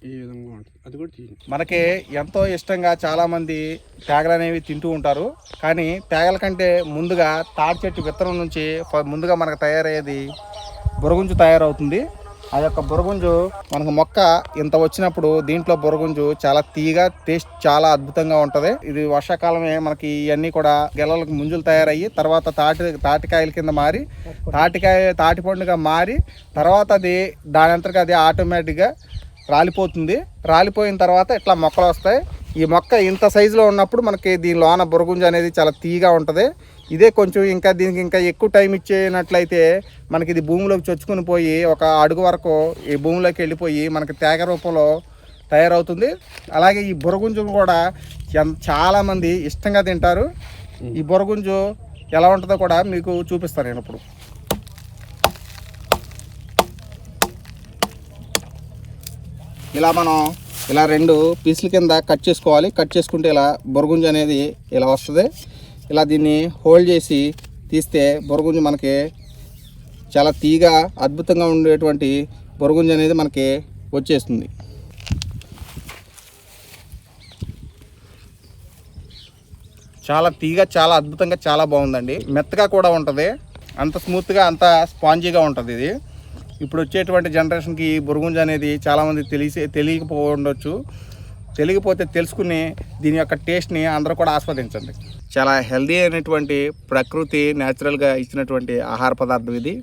ఈ విధంగా ఉంటుంది. అది కూడా తీయండి. మనకి ఎంతో ఇష్టంగా చాలామంది తేగలు అనేవి తింటూ ఉంటారు. కానీ తేగల కంటే ముందుగా తాటి చెట్టు విత్తనం నుంచి ముందుగా మనకు తయారయ్యేది బురగుంజు తయారవుతుంది. ఆ యొక్క బురగుంజు మనకు మొక్క ఇంత వచ్చినప్పుడు దీంట్లో బురగుంజు చాలా తీయగా టేస్ట్ చాలా అద్భుతంగా ఉంటుంది. ఇది వర్షాకాలమే మనకి ఇవన్నీ కూడా గెలలకు ముంజులు తయారయ్యి తర్వాత తాటికాయల కింద మారి తాటి పండుగ మారి తర్వాత అది దాని అంతటికి అది ఆటోమేటిక్గా రాలిపోతుంది. రాలిపోయిన తర్వాత ఇట్లా మొక్కలు వస్తాయి. ఈ మొక్క ఇంత సైజులో ఉన్నప్పుడు మనకి దీని లోన బురగుంజు అనేది చాలా తీయగా ఉంటుంది. ఇదే కొంచెం ఇంకా దీనికి ఇంకా ఎక్కువ టైం ఇచ్చేనట్లయితే మనకి ఇది భూమిలోకి చొచ్చుకుని పోయి ఒక అడుగు వరకు ఈ భూమిలోకి వెళ్ళిపోయి మనకి తేగ రూపంలో తయారవుతుంది. అలాగే ఈ బురగుంజు కూడా చాలామంది ఇష్టంగా తింటారు. ఈ బురగుంజు ఎలా ఉంటుందో కూడా మీకు చూపిస్తాను నేను ఇప్పుడు. ఇలా రెండు పీసుల కింద కట్ చేసుకోవాలి. కట్ చేసుకుంటే ఇలా బురగుంజు అనేది ఇలా వస్తుంది. ఇలా దీన్ని హోల్డ్ చేసి తీస్తే బురగుంజు మనకి చాలా తీగా అద్భుతంగా ఉండేటువంటి బురగుంజు అనేది మనకి వచ్చేస్తుంది. చాలా తీగా చాలా అద్భుతంగా చాలా బాగుందండి. మెత్తగా కూడా ఉంటుంది. అంత స్మూత్గా అంత స్పాంజీగా ఉంటుంది ఇది. ఇప్పుడు వచ్చేటువంటి జనరేషన్కి బురగుంజు అనేది చాలామంది తెలియకపోవచ్చు. తెలియకపోతే తెలుసుకుని దీని యొక్క టేస్ట్ని అందరూ కూడా ఆస్వాదించండి. చాలా హెల్దీ అయినటువంటి ప్రకృతి న్యాచురల్గా ఇచ్చినటువంటి ఆహార పదార్థం ఇది.